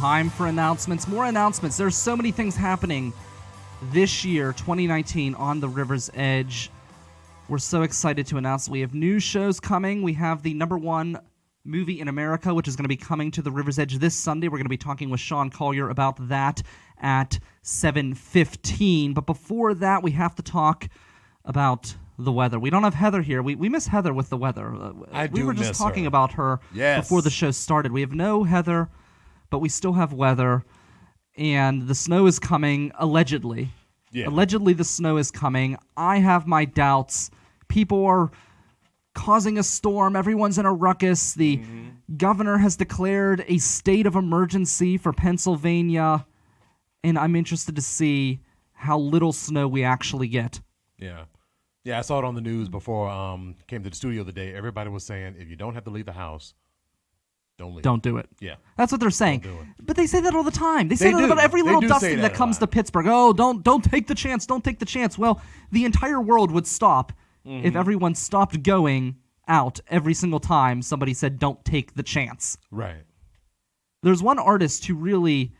time for announcements. More announcements. There's so many things happening this year, 2019, on the River's Edge. We're so excited to announce we have new shows coming. We have the #1 movie in America, which is going to be coming to the River's Edge this Sunday. We're going to be talking with Sean Collier about that at 7:15. But before that, we have to talk about the weather. We don't have Heather here. We miss Heather with the weather. We were just talking about her before the show started. We have no Heather, but we still have weather. And the snow is coming, allegedly. Yeah. Allegedly, the snow is coming. I have my doubts. People are causing a storm. Everyone's in a ruckus. The governor has declared a state of emergency for Pennsylvania. And I'm interested to see how little snow we actually get. Yeah, I saw it on the news before came to the studio today. Everybody was saying, if you don't have to leave the house, don't leave. Don't do it. Yeah. That's what they're saying. Don't do it. But they say that all the time. They say that about every little dusting that comes to Pittsburgh. Oh, don't take the chance. Don't take the chance. Well, the entire world would stop if everyone stopped going out every single time somebody said, don't take the chance. Right. There's one artist who really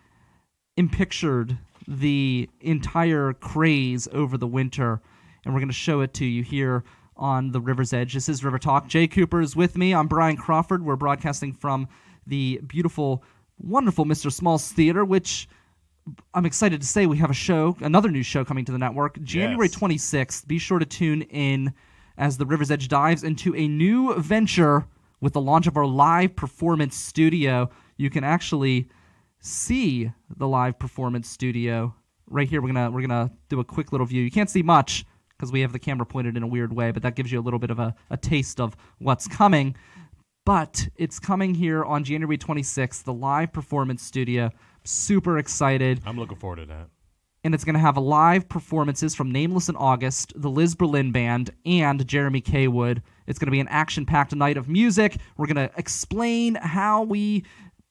impictured the entire craze over the winter, and we're going to show it to you here on the River's Edge. This is River Talk. Jay Cooper is with me. I'm Brian Crawford. We're broadcasting from the beautiful, wonderful Mr. Small's Theater, which I'm excited to say we have a show, another new show coming to the network, January 26th. Be sure to tune in as the River's Edge dives into a new venture with the launch of our live performance studio. You can actually see the live performance studio right here. We're gonna do a quick little view. You can't see much because we have the camera pointed in a weird way, but that gives you a little bit of a taste of what's coming. But it's coming here on January 26th, the live performance studio. Super excited. I'm looking forward to that. And it's going to have live performances from Nameless in August, the Liz Berlin Band, and Jeremy K. Wood. It's going to be an action-packed night of music. We're going to explain how we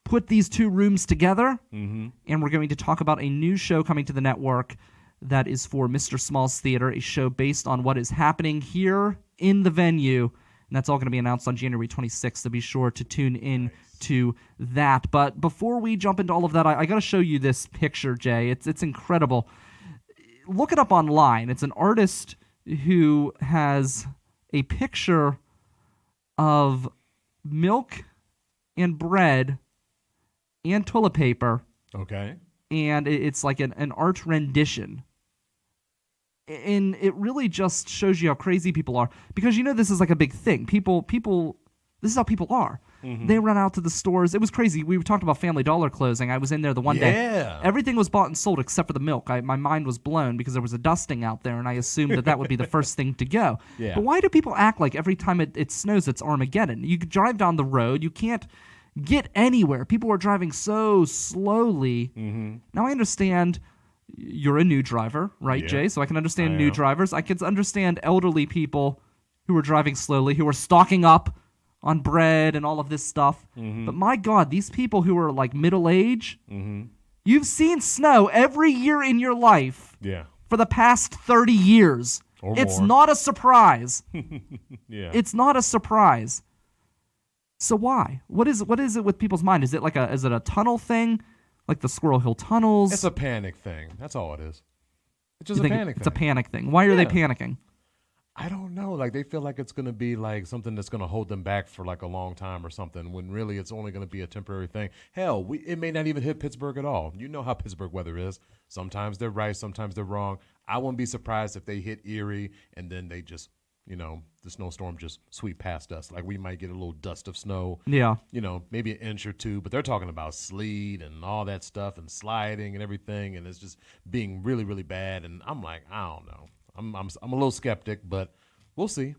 put these two rooms together, and we're going to talk about a new show coming to the network that is for Mr. Small's Theater, a show based on what is happening here in the venue, and that's all going to be announced on January 26th, so be sure to tune in to that. But before we jump into all of that, I got to show you this picture, Jay. It's incredible. Look it up online. It's an artist who has a picture of milk and bread and toilet paper. Okay. And it's like an art rendition. And it really just shows you how crazy people are. Because this is like a big thing. People, this is how people are. They run out to the stores. It was crazy. We talked about Family Dollar closing. I was in there the one day. Everything was bought and sold except for the milk. My mind was blown because there was a dusting out there, and I assumed that would be the first thing to go. Yeah. But why do people act like every time it snows, it's Armageddon? You drive down the road. You can't get anywhere. People are driving so slowly. Now, I understand you're a new driver, right, Jay? So I can understand new drivers. I can understand elderly people who are driving slowly, who are stocking up on bread and all of this stuff. But my God, these people who are like middle age, you've seen snow every year in your life for the past 30 years. It's not a surprise. It's not a surprise. So why? What is it with people's mind? Is it a tunnel thing, like the Squirrel Hill tunnels? It's a panic thing. That's all it is. It's just a panic thing. It's a panic thing. Why are they panicking? I don't know. Like, they feel like it's going to be like something that's going to hold them back for like a long time or something, when really it's only going to be a temporary thing. Hell, it may not even hit Pittsburgh at all. You know how Pittsburgh weather is. Sometimes they're right, sometimes they're wrong. I wouldn't be surprised if they hit Erie and then they just, the snowstorm just sweep past us. Like, we might get a little dust of snow. Yeah. Maybe an inch or two, but they're talking about sleet and all that stuff and sliding and everything, and it's just being really, really bad. And I'm like, I don't know. I'm a little skeptic, but we'll see.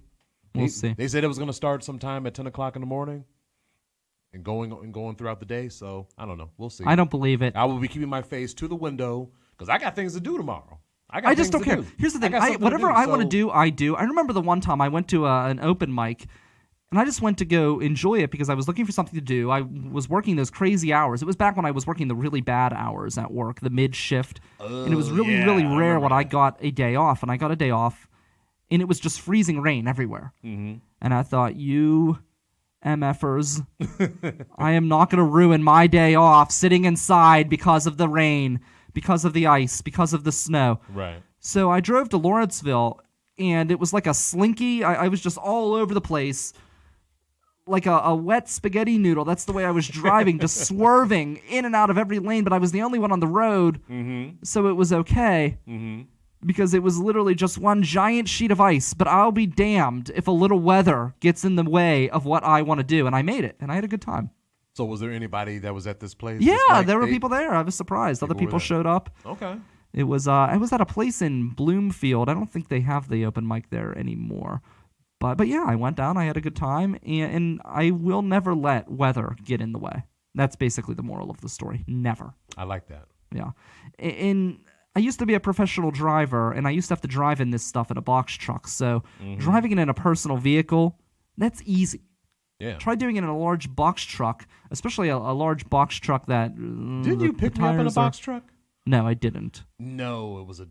We'll see. They said it was going to start sometime at 10 o'clock in the morning and going throughout the day. So I don't know. We'll see. I don't believe it. I will be keeping my face to the window because I got things to do tomorrow. I just don't care. Here's the thing. Whatever I want to do, I do. I remember the one time I went to an open mic, and I just went to go enjoy it because I was looking for something to do. I was working those crazy hours. It was back when I was working the really bad hours at work, the mid-shift. And it was really, really rare when I got a day off. And I got a day off, and it was just freezing rain everywhere. And I thought, you MFers. I am not going to ruin my day off sitting inside because of the rain, because of the ice, because of the snow. Right. So I drove to Lawrenceville, and it was like a slinky. I was just all over the place, like a wet spaghetti noodle. That's the way I was driving, just swerving in and out of every lane, but I was the only one on the road, so it was okay. Because it was literally just one giant sheet of ice, but I'll be damned if a little weather gets in the way of what I want to do, and I made it, and I had a good time. So was there anybody that was at this place? Yeah, there were people there. I was surprised. Other people were there. showed up. Okay. It was I was at a place in Bloomfield. I don't think they have the open mic there anymore. But yeah, I went down. I had a good time, and I will never let weather get in the way. That's basically the moral of the story. Never. I like that. Yeah. And I used to be a professional driver, and I used to have to drive in this stuff in a box truck. So driving it in a personal vehicle, that's easy. Yeah. Try doing it in a large box truck, especially a large box truck that... Didn't you pick me up in a box truck? No, I didn't. No, it was a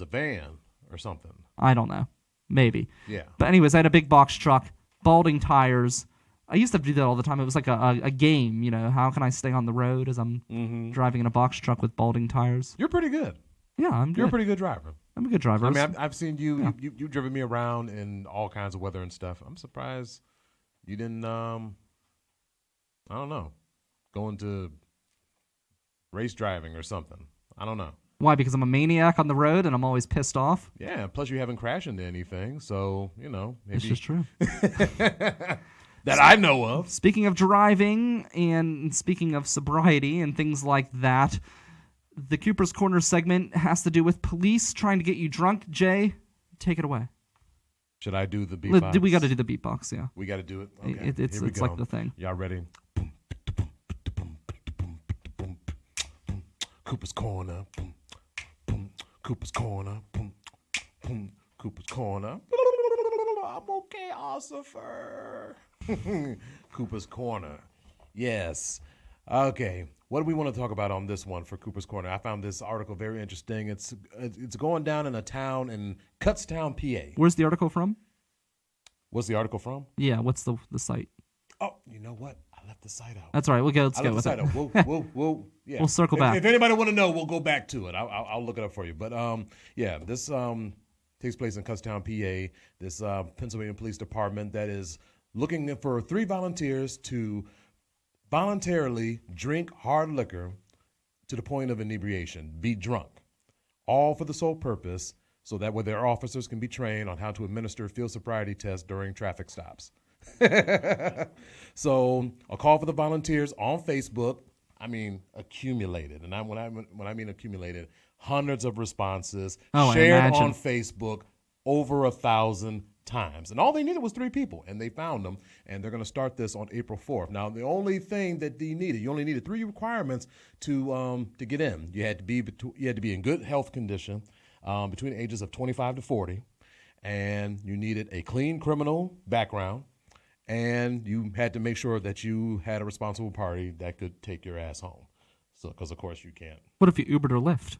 van or something. I don't know. Maybe. Yeah. But anyways, I had a big box truck, balding tires. I used to do that all the time. It was like a game, you know. How can I stay on the road as I'm driving in a box truck with balding tires? You're pretty good. Yeah, I'm good. You're a pretty good driver. I'm a good driver. I mean, I've seen you. Yeah. You've driven me around in all kinds of weather and stuff. I'm surprised you didn't. I don't know, go into race driving or something. I don't know. Why? Because I'm a maniac on the road and I'm always pissed off? Yeah. Plus, you haven't crashed into anything, so maybe it's just true. That I know of. Speaking of driving and speaking of sobriety and things like that, the Cooper's Corner segment has to do with police trying to get you drunk. Jay, take it away. Should I do the beatbox? We got to do the beatbox, yeah. We got to do it? Okay. It's like the thing. Y'all ready? Cooper's Corner. Cooper's Corner. Cooper's Corner. I'm okay, Ossifer. Cooper's Corner. Yes. Okay. What do we want to talk about on this one for Cooper's Corner? I found this article very interesting. It's going down in a town in Kutztown, PA. Where's the article from? What's the article from? Yeah, what's the site? Oh, you know what? I left the site out. That's all right. Let's go with it. We'll circle back. If anybody want to know, we'll go back to it. I'll look it up for you. But this takes place in Kutztown, PA. This Pennsylvania Police Department that is looking for 3 volunteers to voluntarily drink hard liquor to the point of inebriation, be drunk, all for the sole purpose so that way their officers can be trained on how to administer field sobriety tests during traffic stops. So a call for the volunteers on Facebook, accumulated. And when I mean accumulated, hundreds of responses shared on Facebook, over 1,000 times. And all they needed was 3 people, and they found them, and they're going to start this on April 4th. Now, the only thing that you only needed 3 requirements to get in. You had to be in good health condition, between the ages of 25 to 40, and you needed a clean criminal background, and you had to make sure that you had a responsible party that could take your ass home. So, because of course you can't. What if you Ubered or Lyft?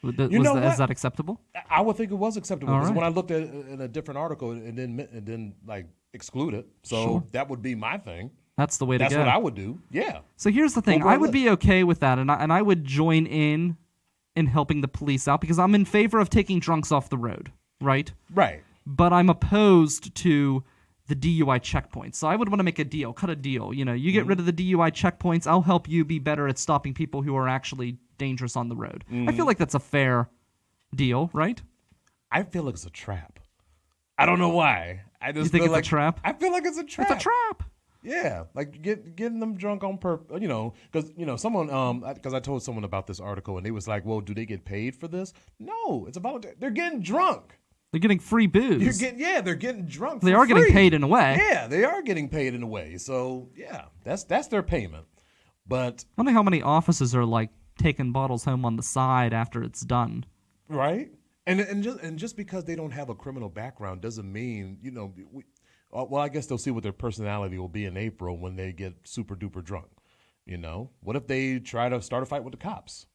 Is that acceptable? I would think it was acceptable because right. when I looked at it in a different article, it didn't like exclude it. So sure. That would be my thing. That's the way to go. That's what I would do. Yeah. So here's the thing. I would be okay with that, and I would join in helping the police out because I'm in favor of taking drunks off the road, right? Right. But I'm opposed to the DUI checkpoints. So I would want to make a deal, cut a deal. You know, you get rid of the DUI checkpoints, I'll help you be better at stopping people who are actually dangerous on the road. I feel like that's a fair deal, right? I feel like it's a trap. I don't know why. You think it's a trap? I feel like it's a trap. It's a trap. Yeah, like getting them drunk on purpose, because someone, because I told someone about this article and they was like, well, do they get paid for this? No, it's a volunteer. They're getting drunk. They're getting free booze. They're getting drunk. They are free. getting paid in a way. Yeah, they are getting paid in a way. So yeah, that's their payment. But I wonder how many officers are like taking bottles home on the side after it's done. Right, and just because they don't have a criminal background doesn't mean well, I guess they'll see what their personality will be in April when they get super duper drunk. What if they try to start a fight with the cops?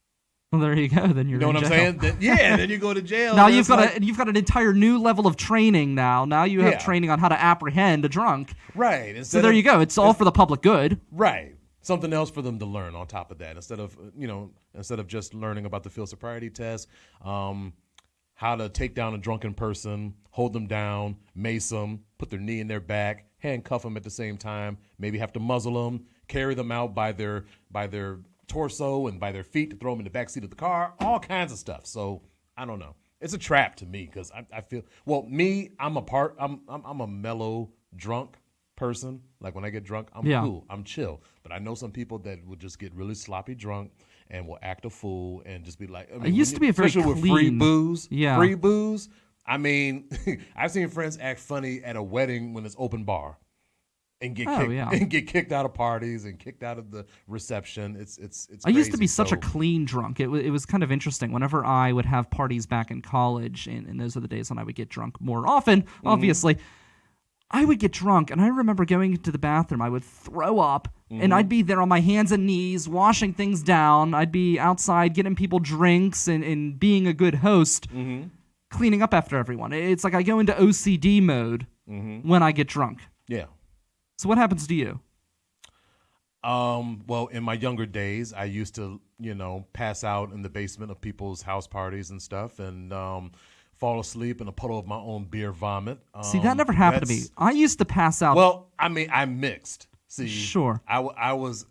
Well, there you go. Then you're You know in what I'm jail. saying? Then you go to jail. Now and you've it's got you've got an entire new level of training now. Now you have Yeah. training on how to apprehend a drunk. right. So there you go. It's all for the public good. Right. Something else for them to learn on top of that, instead of just learning about the field sobriety test, how to take down a drunken person, hold them down, mace them, put their knee in their back, handcuff them at the same time, maybe have to muzzle them, carry them out by their torso and by their feet to throw them in the backseat of the car, all kinds of stuff. So I don't know. It's a trap to me because I feel, I'm a mellow drunk person. Like when I get drunk, I'm cool, I'm chill. But I know some people that will just get really sloppy drunk and will act a fool and just be like, I used to be a very especially clean. with free booze. Yeah. Free booze. I mean, I've seen friends act funny at a wedding when it's open bar. And get kicked out of parties and kicked out of the reception. It's I used to crazy. be such a clean drunk. It was kind of interesting. Whenever I would have parties back in college, and those are the days when I would get drunk more often, obviously, I would get drunk, and I remember going into the bathroom. I would throw up, and I'd be there on my hands and knees, washing things down. I'd be outside getting people drinks and being a good host, cleaning up after everyone. It's like I go into OCD mode when I get drunk. Yeah. So what happens to you? Well, in my younger days, I used to, pass out in the basement of people's house parties and stuff, and fall asleep in a puddle of my own beer vomit. See, that never happened to me. I used to pass out. Well, I mean, I'm mixed. See, sure. I was,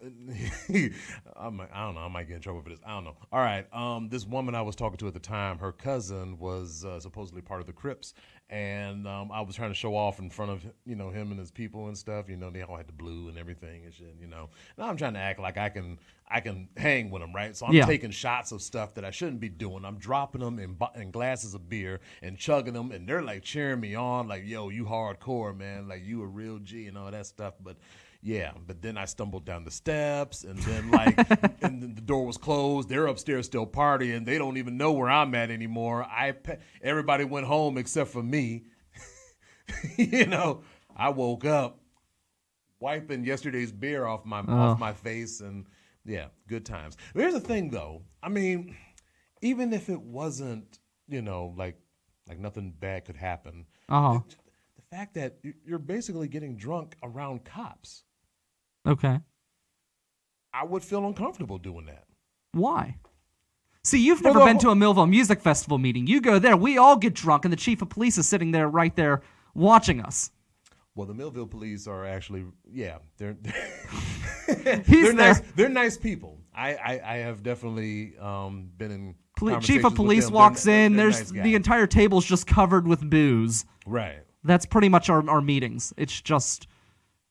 I don't know, I might get in trouble for this. I don't know. All right. This woman I was talking to at the time, her cousin was supposedly part of the Crips. And I was trying to show off in front of, him and his people and stuff. They all had the blue and everything and shit, Now I'm trying to act like I can hang with them, right? So I'm taking shots of stuff that I shouldn't be doing. I'm dropping them in glasses of beer and chugging them. And they're like cheering me on, like, yo, you hardcore, man. Like, you a real G and all that stuff. But then I stumbled down the steps, and then and then the door was closed. They're upstairs still partying. They don't even know where I'm at anymore. Everybody went home except for me. I woke up wiping yesterday's beer off my face, and good times. But here's the thing, though. I mean, even if it wasn't, like nothing bad could happen. The fact that you're basically getting drunk around cops. Okay. I would feel uncomfortable doing that. Why? See, you've never been to a Millville Music Festival meeting. You go there, we all get drunk, and the chief of police is sitting there right there watching us. Well, the Millville police are actually, they're nice. They're nice people. I have definitely been in conversations Chief of police with them. walks they're in, there's nice guys. the entire table's just covered with booze. Right. That's pretty much our meetings. It's just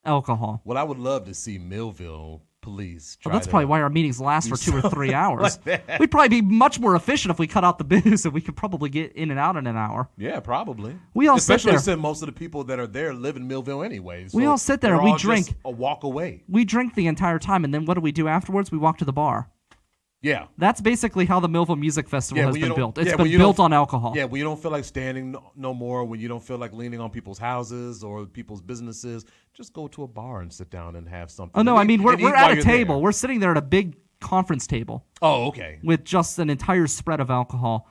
alcohol. Well, I would love to see Millville police try That's probably why our meetings last for 2 or 3 hours. like We'd probably be much more efficient if we cut out the booze, and we could probably get in and out in an hour. Yeah, probably. We all sit there. Especially since most of the people that are there live in Millville anyway. So we all sit there and we drink. Just a walk away. We drink the entire time, and then what do we do afterwards? We walk to the bar. Yeah. That's basically how the Millville Music Festival has been built. It's been you built on alcohol. Yeah, when you don't feel like standing no more, when you don't feel like leaning on people's houses or people's businesses, just go to a bar and sit down and have something. Oh, no, I mean, we're at a table. There. We're sitting there at a big conference table. Oh, okay. With just an entire spread of alcohol.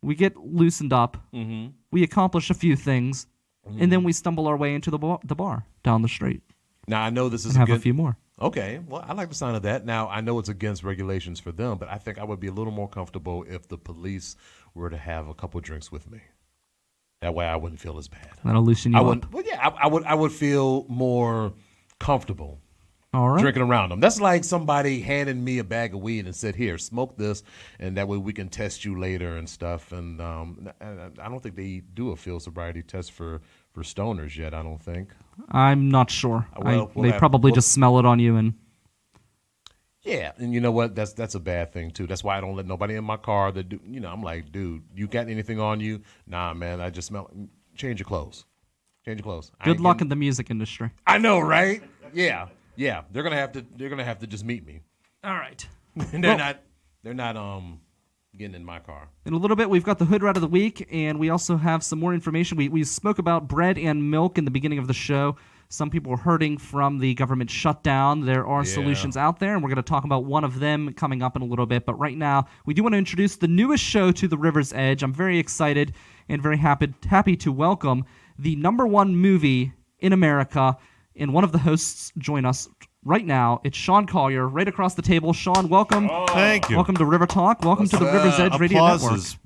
We get loosened up. Mm-hmm. We accomplish a few things. Mm-hmm. And then we stumble our way into the bar down the street. Now, I know this is a few more. Okay, well, I like the sound of that. Now, I know it's against regulations for them, but I think I would be a little more comfortable if the police were to have a couple drinks with me. That way I wouldn't feel as bad. That'll loosen you up. Well, yeah, I would feel more comfortable all right. drinking around them. That's like somebody handing me a bag of weed and said, here, smoke this, and that way we can test you later and stuff. And I don't think they do a field sobriety test for stoners yet, I don't think. I'm not sure. They probably just smell it on you and. Yeah, and you know what? That's a bad thing too. That's why I don't let nobody in my car that do. I'm like, dude, you got anything on you? Nah, man. I just smell. Change your clothes. Change your clothes. Good luck in the music industry. I know, right? Yeah. They're gonna have to just meet me. All right. And they're not getting in my car. In a little bit, we've got the Hood Rat of the Week, and we also have some more information. We spoke about bread and milk in the beginning of the show. Some people are hurting from the government shutdown. There are Yeah. solutions out there, and we're going to talk about one of them coming up in a little bit. But right now, we do want to introduce the newest show to the River's Edge. I'm very excited and very happy to welcome the #1 movie in America. And one of the hosts join us right now. It's Sean Collier, right across the table. Sean, welcome. Thank you. Welcome to River Talk. Welcome to the River's Edge Radio Applause Network. is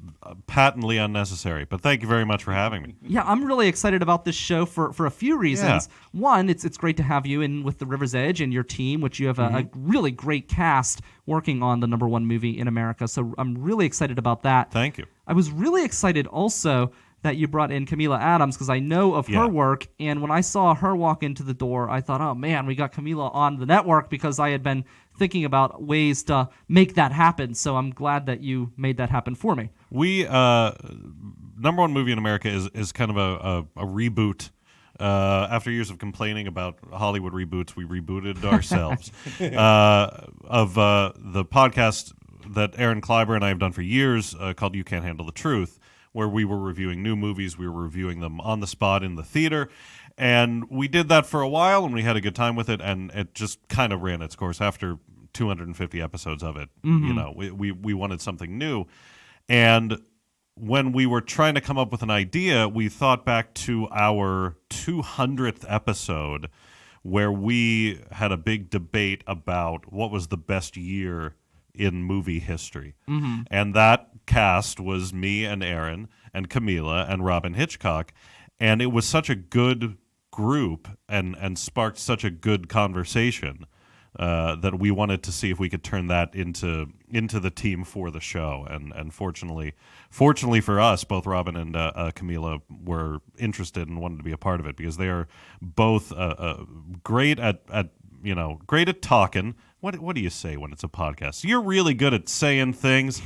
patently unnecessary, but thank you very much for having me. Yeah, I'm really excited about this show for a few reasons. One, it's great to have you in with the River's Edge and your team, which you have a really great cast working on the #1 movie in America. So I'm really excited about that. Thank you. I was really excited also that you brought in Camila Adams because I know of her work, and when I saw her walk into the door, I thought, oh man, we got Camila on the network because I had been thinking about ways to make that happen. So I'm glad that you made that happen for me. We #1 movie in America is kind of a reboot. After years of complaining about Hollywood reboots, we rebooted ourselves. Of the podcast that Aaron Kleiber and I have done for years called You Can't Handle the Truth, where we were reviewing new movies. We were reviewing them on the spot in the theater. And we did that for a while, and we had a good time with it, and it just kind of ran its course after 250 episodes of it. You know, we wanted something new. And when we were trying to come up with an idea, we thought back to our 200th episode where we had a big debate about what was the best year in movie history. And that cast was me and Aaron and Camila and Robin Hitchcock. And it was such a good group and sparked such a good conversation that we wanted to see if we could turn that into the team for the show. And fortunately for us, both Robin and Camila were interested and wanted to be a part of it because they are both great at talking. What do you say when it's a podcast? You're really good at saying things,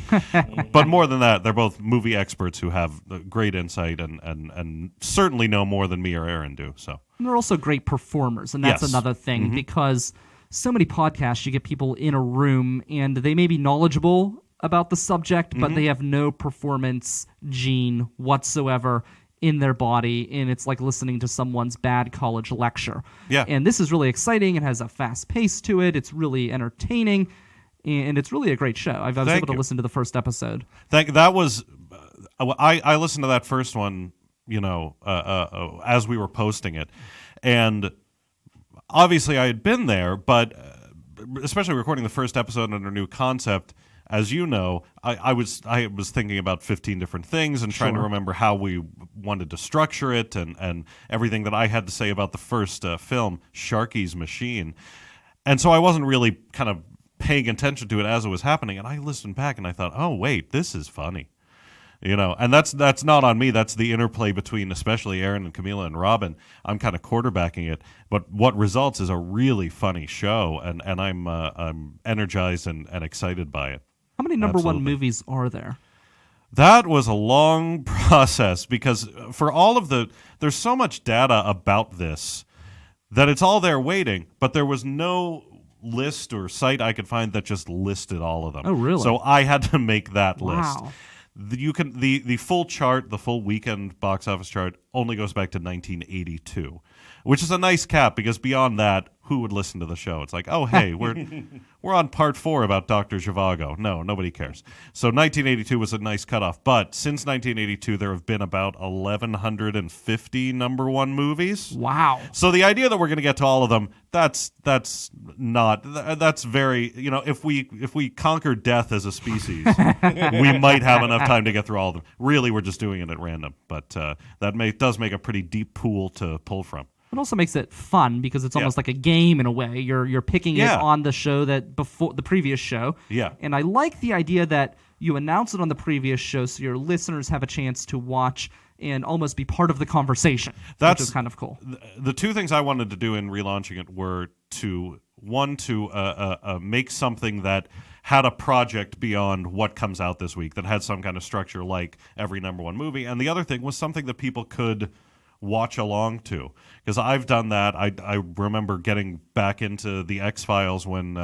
but more than that, they're both movie experts who have great insight and certainly know more than me or Aaron do. So And they're also great performers, and that's Yes. another thing because so many podcasts, you get people in a room and they may be knowledgeable about the subject, but they have no performance gene whatsoever in their body, and it's like listening to someone's bad college lecture. Yeah. And this is really exciting. It has a fast pace to it. It's really entertaining, and it's really a great show. I was Thank able to you. listen to the first episode. that was I listened to that first one, as we were posting it, and obviously I had been there, but especially recording the first episode under a new concept. As you know, I was thinking about 15 different things and trying to remember how we wanted to structure it and everything that I had to say about the first film, Sharky's Machine. And so I wasn't really kind of paying attention to it as it was happening. And I listened back and I thought, oh, wait, this is funny. And that's not on me. That's the interplay between especially Aaron and Camila and Robin. I'm kind of quarterbacking it, but what results is a really funny show, and I'm energized and excited by it. How many #1 Absolutely. movies are there? That was a long process because for all of there's so much data about this that it's all there waiting, but there was no list or site I could find that just listed all of them. Oh, really? So I had to make that list. Wow. The full chart, the full weekend box office chart, only goes back to 1982, which is a nice cap because beyond that, who would listen to the show? It's like, oh hey, we're on part 4 about Dr. Zhivago. No, nobody cares. So 1982 was a nice cutoff, but since 1982, there have been about 1,150 #1 movies. Wow. So the idea that we're going to get to all of them, that's very, if we conquer death as a species, we might have enough time to get through all of them. Really, we're just doing it at random, but that does make a pretty deep pool to pull from. It also makes it fun because it's almost like a game in a way. You're picking it on the show that before the previous show. Yeah. And I like the idea that you announce it on the previous show so your listeners have a chance to watch and almost be part of the conversation, which is kind of cool. The two things I wanted to do in relaunching it were to make something that had a project beyond what comes out this week, that had some kind of structure like every #1 movie. And the other thing was something that people could watch along to, because I've done that. I remember getting back into the X-Files when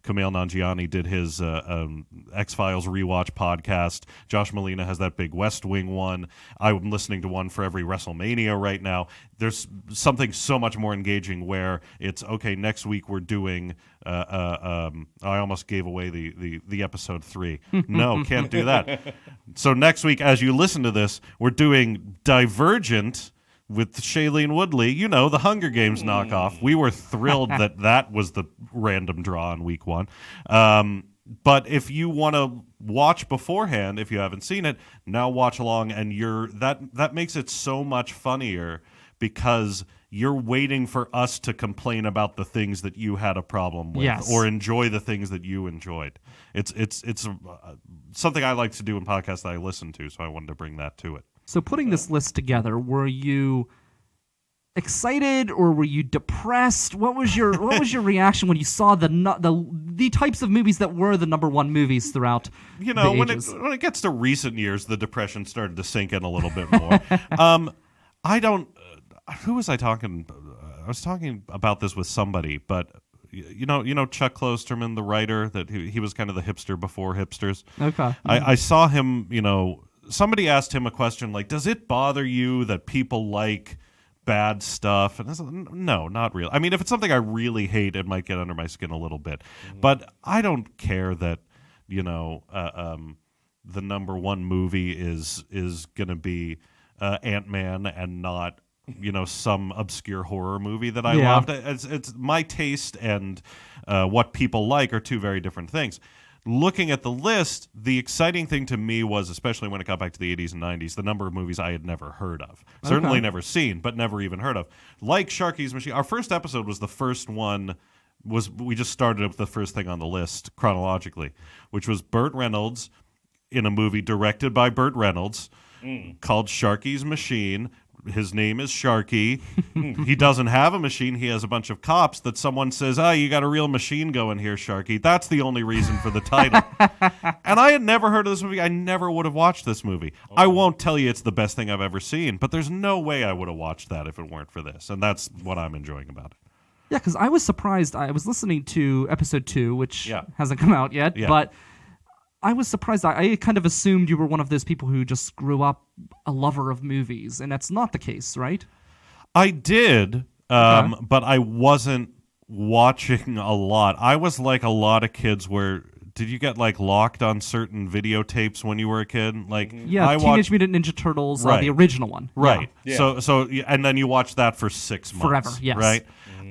Kumail Nanjiani did his X-Files rewatch podcast. Josh Molina has that big West Wing one. I'm listening to one for every WrestleMania right now. There's something so much more engaging where it's, okay, next week we're doing, I almost gave away the episode 3. No, can't do that. So next week, as you listen to this, we're doing Divergent with Shailene Woodley, the Hunger Games knockoff. We were thrilled that was the random draw in week 1. But if you want to watch beforehand, if you haven't seen it, now watch along, and that makes it so much funnier because you're waiting for us to complain about the things that you had a problem with, yes, or enjoy the things that you enjoyed. It's something I like to do in podcasts that I listen to, so I wanted to bring that to it. So putting this list together, were you excited or were you depressed? What was your reaction when you saw the types of movies that were the number one movies throughout the ages? When it gets to recent years, the depression started to sink in a little bit more. Who was I talking? I was talking about this with somebody, but you know Chuck Klosterman, the writer, that he was kind of the hipster before hipsters. Okay, I saw him. Somebody asked him a question like, "Does it bother you that people like bad stuff?" And I said, "No, not really. I mean, if it's something I really hate, it might get under my skin a little bit, but I don't care that the number one movie is going to be Ant-Man and not." Some obscure horror movie that I loved. It's my taste and what people like are two very different things. Looking at the list, the exciting thing to me was, especially when it got back to the 80s and 90s, the number of movies I had never heard of. Certainly never seen, but never even heard of. Like Sharky's Machine. Our first episode was the first one. We just started with the first thing on the list chronologically, which was Burt Reynolds in a movie directed by Burt Reynolds called Sharky's Machine. His name is Sharky. He doesn't have a machine. He has a bunch of cops that someone says, you got a real machine going here, Sharky. That's the only reason for the title. And I had never heard of this movie. I never would have watched this movie. Okay. I won't tell you it's the best thing I've ever seen, but there's no way I would have watched that if it weren't for this. And that's what I'm enjoying about it. Yeah, because I was surprised. I was listening to episode 2, which hasn't come out yet, but I was surprised. I kind of assumed you were one of those people who just grew up a lover of movies, and that's not the case, right? I did, but I wasn't watching a lot. I was like a lot of kids where, did you get like locked on certain videotapes when you were a kid? Like, Teenage Mutant Ninja Turtles, the original one. Right. Yeah. So, and then you watch that for 6 months. Forever, yes. Right?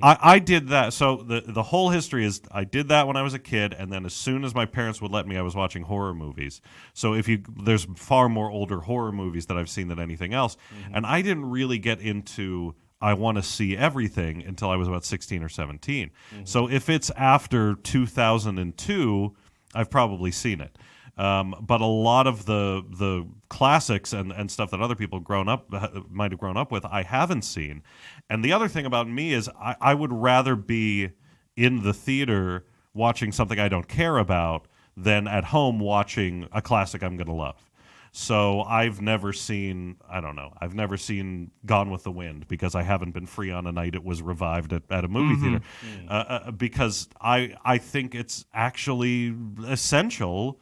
I did that. So the whole history is I did that when I was a kid, and then as soon as my parents would let me, I was watching horror movies. So there's far more older horror movies that I've seen than anything else. And I didn't really get into I want to see everything until I was about 16 or 17. So if it's after 2002, I've probably seen it. But a lot of the classics and stuff that other people might have grown up with, I haven't seen. And the other thing about me is I would rather be in the theater watching something I don't care about than at home watching a classic I'm going to love. So I've never seen Gone with the Wind because I haven't been free on a night it was revived at a movie theater. Because I think it's actually essential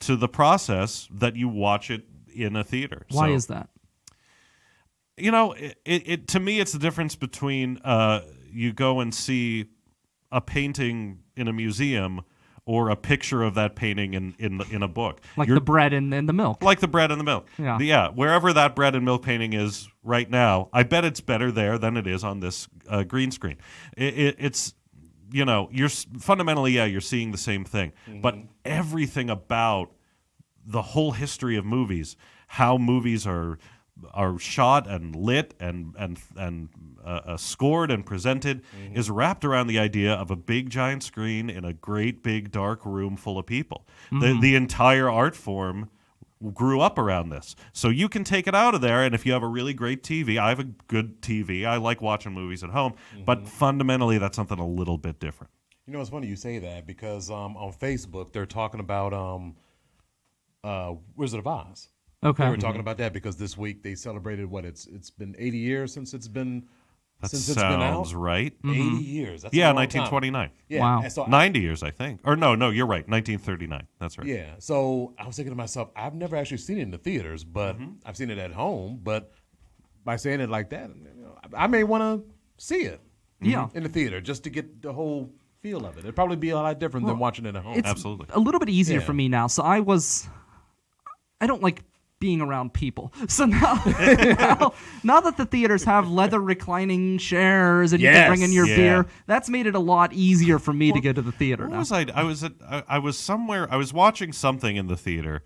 to the process that you watch it in a theater. Why is that? It to me, it's the difference between you go and see a painting in a museum or a picture of that painting in a book. Like the bread and the milk. Like the bread and the milk. Yeah. Wherever that bread and milk painting is right now, I bet it's better there than it is on this green screen. It's you're fundamentally, you're seeing the same thing. But everything about the whole history of movies, how movies are shot and lit and scored and presented is wrapped around the idea of a big giant screen in a great big dark room full of people. The entire art form grew up around this. So you can take it out of there, and if you have a really great TV, I have a good TV, I like watching movies at home, but fundamentally that's something a little bit different. It's funny you say that because on Facebook they're talking about Wizard of Oz. Okay. They were talking about that because this week they celebrated it's been 80 years since it's been That Since it's been out? sounds right. 80 years. That's a Yeah, long 1929. time. Yeah. Wow. And so 90 years, I think. Or no, you're right. 1939. That's right. Yeah. So I was thinking to myself, I've never actually seen it in the theaters, but I've seen it at home. But by saying it like that, I may want to see it in the theater just to get the whole feel of it. It'd probably be a lot different than watching it at home. It's Absolutely. a little bit easier Yeah. for me now. So I don't like being around people. So now, now that the theaters have leather reclining chairs and you can bring in your Yeah. beer, that's made it a lot easier for me to go to the theater Where now. was I? I was somewhere. I was watching something in the theater,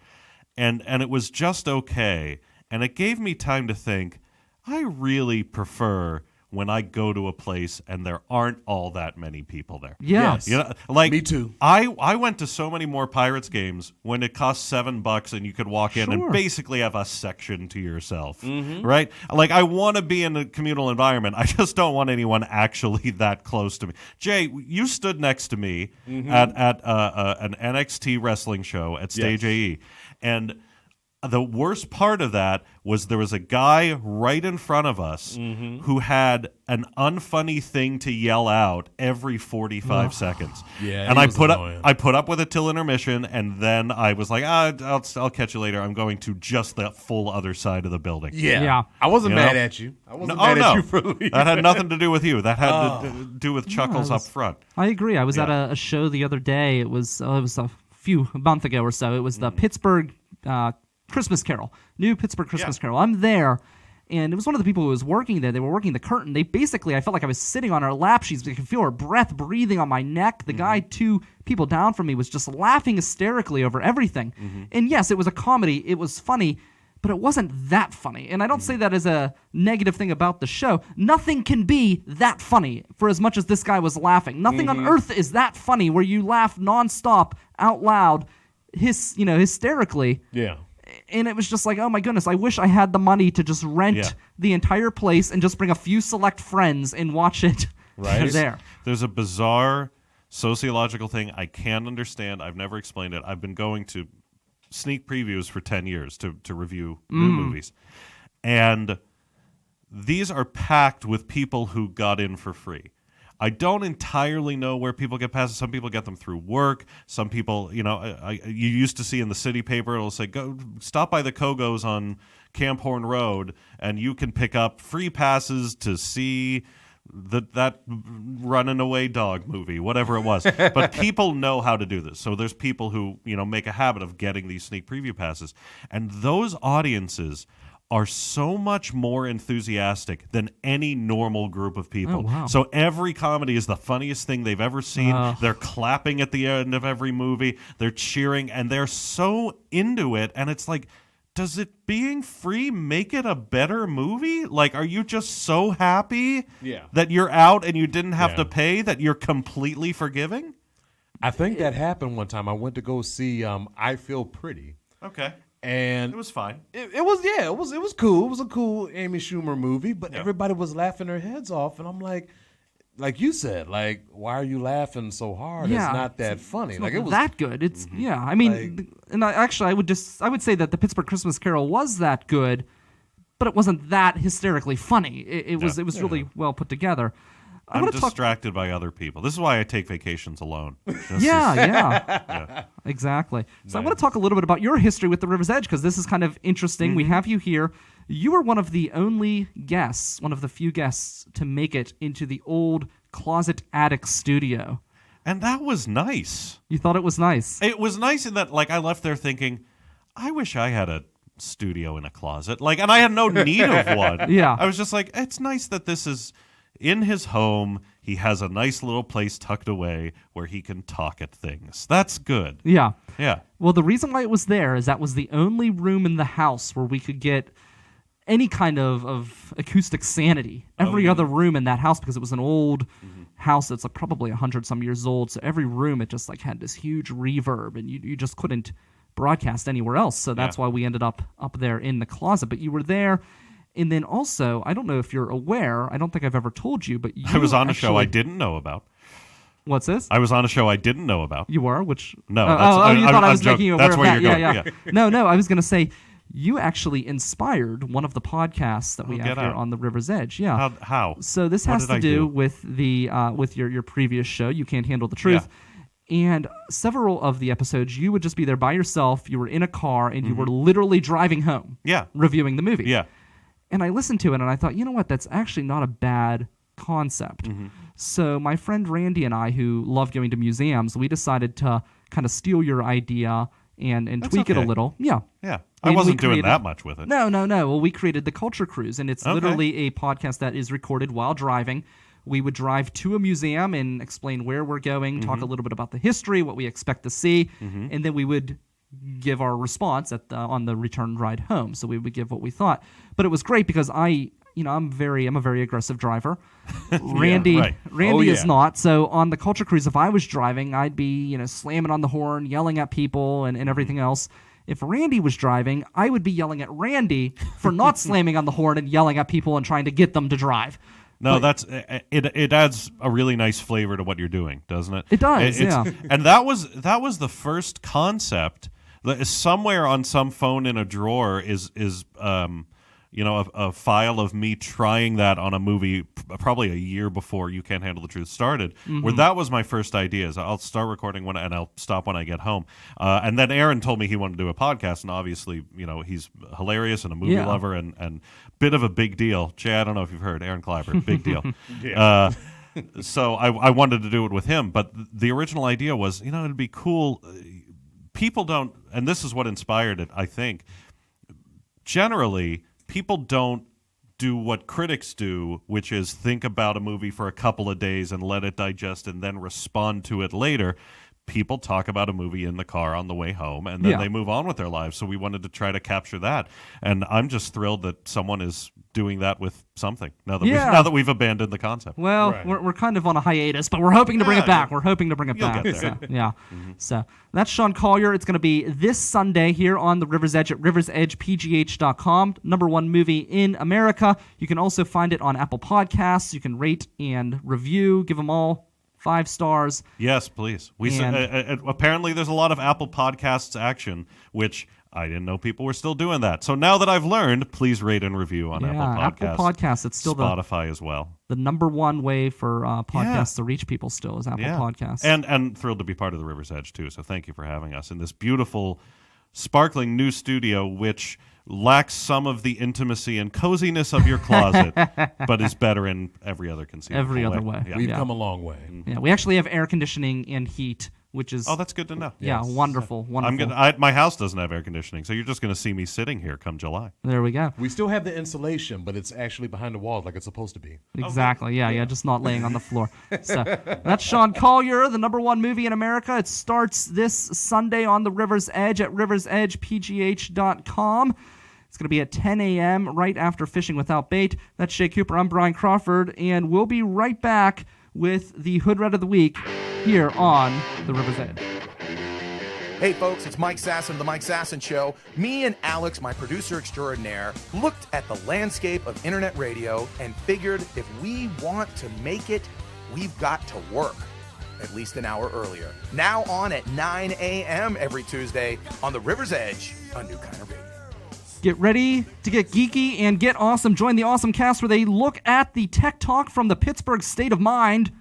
and it was just okay. And it gave me time to think. I really prefer when I go to a place and there aren't all that many people there. Yeah. Yes. You know, like Me too. I went to so many more Pirates games when it cost $7 and you could walk in and Sure. basically have a section to yourself, right? Like I want to be in a communal environment. I just don't want anyone actually that close to me. Jay, you stood next to me at an NXT wrestling show at Stage Yes. AE, and the worst part of that was there was a guy right in front of us who had an unfunny thing to yell out every 45 seconds. Yeah, and he I was put annoying. up I put up with it till intermission, and then I was like, I'll catch you later. I'm going to just the full other side of the building. Yeah. I wasn't You mad know? at you. I wasn't No, mad no. at you for leaving. That had nothing to do with you. That had to do with Chuckles I up was- front. I agree. I was at Yeah. a show the other day. It was a month ago or so. It was the Pittsburgh Christmas Carol, new Pittsburgh Christmas Carol. I'm there, and it was one of the people who was working there. They were working the curtain. They basically, I felt like I was sitting on her lap. I could feel her breath breathing on my neck. The guy 2 people down from me was just laughing hysterically over everything. And yes, it was a comedy. It was funny, but it wasn't that funny. And I don't say that as a negative thing about the show. Nothing can be that funny for as much as this guy was laughing. Nothing on earth is that funny where you laugh nonstop, out loud, hysterically. Yeah. And it was just like, oh my goodness, I wish I had the money to just rent Yeah. the entire place and just bring a few select friends and watch it Right. there. There's a bizarre sociological thing I can't understand. I've never explained it. I've been going to sneak previews for 10 years to review new movies. And these are packed with people who got in for free. I don't entirely know where people get passes. Some people get them through work. Some people, you used to see in the city paper, it'll say, go stop by the Kogos on Camp Horn Road, and you can pick up free passes to see that running away dog movie, whatever it was. But people know how to do this. So there's people who, make a habit of getting these sneak preview passes. And those audiences are so much more enthusiastic than any normal group of people. Oh, wow. So every comedy is the funniest thing they've ever seen. They're clapping at the end of every movie. They're cheering, and they're so into it. And it's like, does it being free make it a better movie? Like, are you just so happy that you're out and you didn't have to pay that you're completely forgiving? I think that happened one time. I went to go see I Feel Pretty. Okay. And It was fine. it was cool. It was a cool Amy Schumer movie, but everybody was laughing their heads off, and I'm like you said, why are you laughing so hard? Yeah, it's not that funny. It's Like not it was that good. It's I mean, and I would say that the Pittsburgh Christmas Carol was that good, but it wasn't that hysterically funny. It was really well put together. I I'm want to talk. distracted by other people. This is why I take vacations alone. Yeah, exactly. So I want to talk a little bit about your history with the River's Edge, because this is kind of interesting. We have you here. You were one of the only guests, one of the few guests to make it into the old Closet Attic studio. And that was nice. You thought it was nice. It was nice in that, I left there thinking, I wish I had a studio in a closet. And I had no need of one. Yeah. I was just like, it's nice that this is in his home. He has a nice little place tucked away where he can talk at things. That's good. Yeah. Yeah. Well, the reason why it was there is that was the only room in the house where we could get any kind of acoustic sanity. Every other room in that house, because it was an old house that's probably 100-some years old, so every room, it just had this huge reverb, and you just couldn't broadcast anywhere else. So that's why we ended up there in the closet. But you were there. And then also, I don't know if you're aware, I don't think I've ever told you, but I was on a show I didn't know about. What's this? I was on a show I didn't know about. You were? Which? No, you thought I was joking. making you aware That's of where that. you're Yeah. going. No, I was going to say, you actually inspired one of the podcasts that we have here on the River's Edge. Yeah. How? So this has to do with the with your previous show, You Can't Handle the Truth. Yeah. And several of the episodes, you would just be there by yourself. You were in a car, and you were literally driving home. Yeah. Reviewing the movie. Yeah. And I listened to it, and I thought, you know what? That's actually not a bad concept. So my friend Randy and I, who love going to museums, we decided to kind of steal your idea and tweak it a little. Yeah. Yeah. I wasn't doing that much with it. No. Well, we created the Culture Cruise, and it's literally a podcast that is recorded while driving. We would drive to a museum and explain where we're going, talk a little bit about the history, what we expect to see, and then we would give our response on the return ride home. So we would give what we thought. But it was great because I'm a very aggressive driver. Randy is not. So on the Culture Cruise, if I was driving, I'd be, slamming on the horn, yelling at people and everything else. If Randy was driving, I would be yelling at Randy for not slamming on the horn and yelling at people and trying to get them to drive. No, it adds a really nice flavor to what you're doing, doesn't it? It does, yeah. And that was the first concept. Somewhere on some phone in a drawer is a file of me trying that on a movie probably a year before You Can't Handle the Truth started, where that was my first idea. Is I'll start recording and I'll stop when I get home. And then Aaron told me he wanted to do a podcast, and obviously, he's hilarious and a movie lover and bit of a big deal. Jay, I don't know if you've heard, Aaron Clyburn, big deal. So I wanted to do it with him, but the original idea was, it'd be cool. People don't, and this is what inspired it, I think, generally, people don't do what critics do, which is think about a movie for a couple of days and let it digest and then respond to it later. People talk about a movie in the car on the way home, and then they move on with their lives. So we wanted to try to capture that. And I'm just thrilled that someone is doing that with something now that we've abandoned the concept. Well, we're kind of on a hiatus, but we're hoping to bring it back. We're hoping to bring it back. Get there. So, So that's Sean Collier. It's going to be this Sunday here on the River's Edge at riversedgepgh.com. #1 movie in America. You can also find it on Apple Podcasts. You can rate and review. Give them all 5 stars. Yes, please. Apparently there's a lot of Apple Podcasts action, which I didn't know people were still doing that. So now that I've learned, please rate and review on Apple Podcasts. Apple Podcasts. It's still Spotify as well. The #1 way for podcasts to reach people still is Apple Podcasts. And thrilled to be part of the River's Edge, too. So thank you for having us in this beautiful, sparkling new studio, which lacks some of the intimacy and coziness of your closet, but is better in every other conceivable way. Yeah. We've come a long way. Yeah, we actually have air conditioning and heat, which is that's good to know. Yeah, yes. Wonderful. My house doesn't have air conditioning, so you're just going to see me sitting here come July. There we go. We still have the insulation, but it's actually behind the walls like it's supposed to be. Exactly. Yeah, just not laying on the floor. So that's Sean Collier, the #1 movie in America. It starts this Sunday on the River's Edge at riversedgepgh.com. It's going to be at 10 a.m. right after Fishing Without Bait. That's Shay Cooper. I'm Brian Crawford, and we'll be right back with the Hood Rat of the Week here on the River's Edge. Hey folks, it's Mike Sasson of The Mike Sasson Show. Me and Alex, my producer extraordinaire, looked at the landscape of internet radio and figured if we want to make it, we've got to work at least an hour earlier. Now on at 9 a.m. every Tuesday on the River's Edge, a new kind of radio. Get ready to get geeky and get awesome. Join the Awesome Cast where they look at the tech talk from the Pittsburgh State of Mind,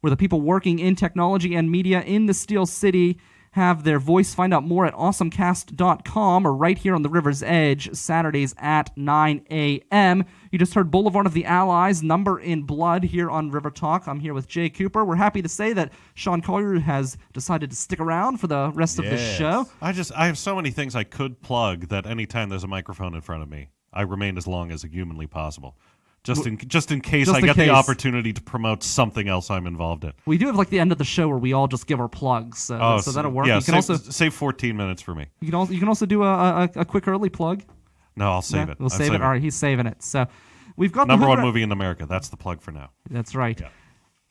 where the people working in technology and media in the Steel City have their voice. Find out more at awesomecast.com or right here on the River's Edge, Saturdays at 9 a.m. You just heard Boulevard of the Allies, Number in Blood here on River Talk. I'm here with Jay Cooper. We're happy to say that Sean Collier has decided to stick around for the rest of the show. I have so many things I could plug that anytime there's a microphone in front of me, I remain as long as humanly possible. Just in case I get the opportunity to promote something else I'm involved in. We do have like the end of the show where we all just give our plugs, so that'll work. Yeah, you can save 14 minutes for me. You can also do a quick early plug. No, I'll save it. We'll save it. All right, he's saving it. So we've got #1 movie in America. That's the plug for now. That's right. Yeah.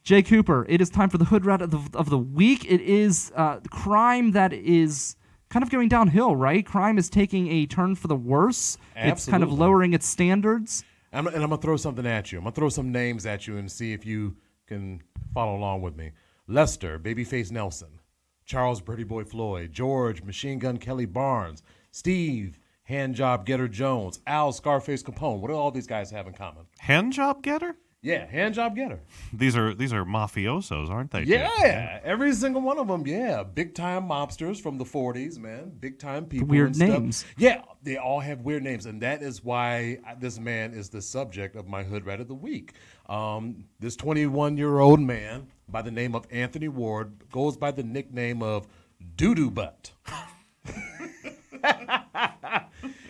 Jay Cooper, it is time for the Hood Rat of the Week. It is crime that is kind of going downhill, right? Crime is taking a turn for the worse. Absolutely. It's kind of lowering its standards. And I'm going to throw something at you. I'm going to throw some names at you and see if you can follow along with me. Lester, Babyface Nelson. Charles, Pretty Boy Floyd. George, Machine Gun Kelly Barnes. Steve, Handjob Getter Jones, Al Scarface Capone. What do all these guys have in common? Handjob getter? Yeah, Handjob Getter. These are mafiosos, aren't they? Yeah, every single one of them. Yeah, big time mobsters from the 40s, man. Big time people. Weird and stuff. names. Yeah, they all have weird names, and that is why this man is the subject of my Hood Rat of the Week. This 21-year-old man by the name of Anthony Ward goes by the nickname of Doo-Doo Butt.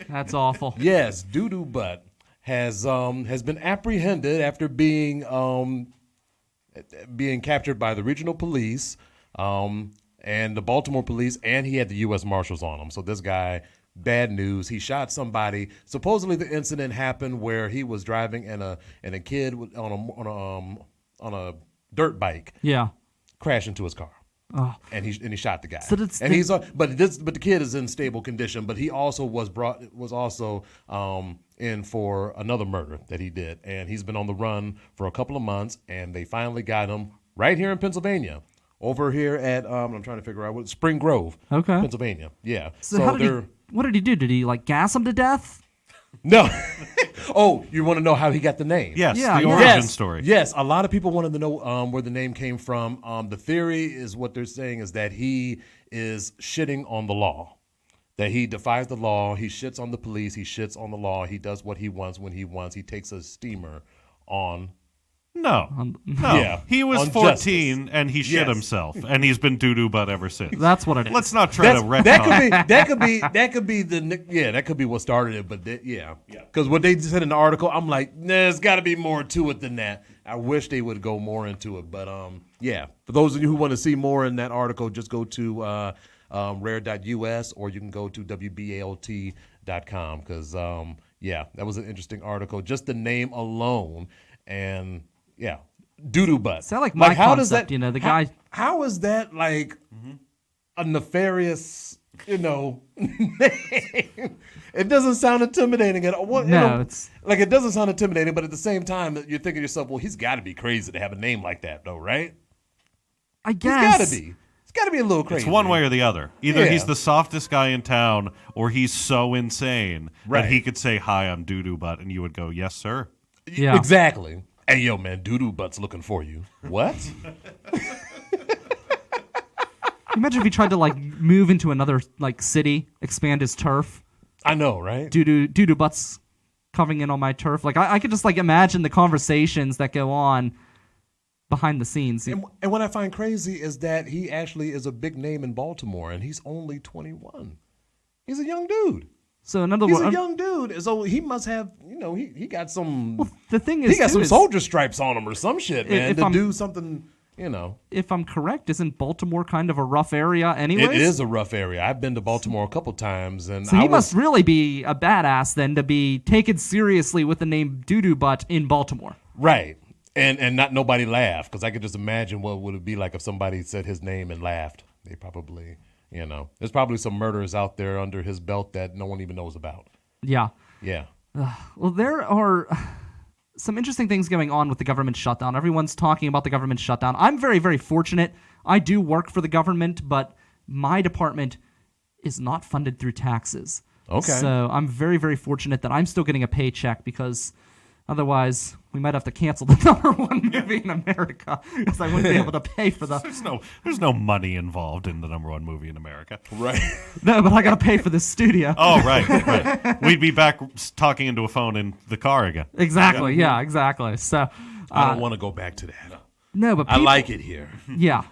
That's awful. Yes, Doo-Doo Butt has been apprehended after being captured by the regional police and the Baltimore police, and he had the U.S. Marshals on him. So this guy, bad news. He shot somebody. Supposedly the incident happened where he was driving and a kid on a dirt bike crashed into his car. Oh. And he shot the guy. So but the kid is in stable condition. But he also was in for another murder that he did, and he's been on the run for a couple of months. And they finally got him right here in Pennsylvania, over here at I'm trying to figure out what Spring Grove, Pennsylvania. Yeah. So what did he do? Did he gas him to death? No. Oh, you want to know how he got the name? Yes, Yeah, the origin story. Yes, a lot of people wanted to know where the name came from. The theory is what they're saying is that he is shitting on the law, that he defies the law, he shits on the police, he shits on the law, he does what he wants when he wants, he takes a steamer on. No. Yeah, he was on 14 justice. and he shit himself, and he's been doo-doo butt ever since. That's what it is. Let's not try to retcon. That could be what started it, but because what they said in the article, I'm like, there's got to be more to it than that. I wish they would go more into it, but for those of you who want to see more in that article, just go to rare.us, or you can go to wbalt.com, because that was an interesting article, just the name alone. And doo-doo butt. Sound like my how concept, does that, the guy. How is that like a nefarious, name? It doesn't sound intimidating at all. It's like, it doesn't sound intimidating, but at the same time, you're thinking to yourself, well, he's got to be crazy to have a name like that, though, right? I guess. He's got to be. It's got to be a little crazy. It's one way or the other. Either he's the softest guy in town, or he's so insane that he could say, "Hi, I'm doo-doo butt," and you would go, "Yes, sir." Yeah. Exactly. Hey, yo, man, doo-doo butt's looking for you. What? Imagine if he tried to move into another city, expand his turf. I know, right? Doo-doo butts coming in on my turf. I could just imagine the conversations that go on behind the scenes. And what I find crazy is that he actually is a big name in Baltimore, and he's only 21. He's a young dude. So in other He's words, a young dude, so he must have, he got some. Well, the thing is, he got some soldier stripes on him or some shit, man, to do something. If I'm correct, isn't Baltimore kind of a rough area anyways? It is a rough area. I've been to Baltimore a couple times, and so he must really be a badass then to be taken seriously with the name Doo-Doo Butt in Baltimore. Right, and not nobody laughed, because I could just imagine what would it be like if somebody said his name and laughed. They probably. There's probably some murders out there under his belt that no one even knows about. Yeah. Yeah. Well, there are some interesting things going on with the government shutdown. Everyone's talking about the government shutdown. I'm very, very fortunate. I do work for the government, but my department is not funded through taxes. Okay. So I'm very, very fortunate that I'm still getting a paycheck, because otherwise we might have to cancel the #1 movie in America, because I wouldn't be able to pay for the... There's no money involved in the #1 movie in America. Right. No, but I got to pay for this studio. Oh, right. We'd be back talking into a phone in the car again. Exactly. Yeah, exactly. So I don't want to go back to that. No, but I like it here. Yeah.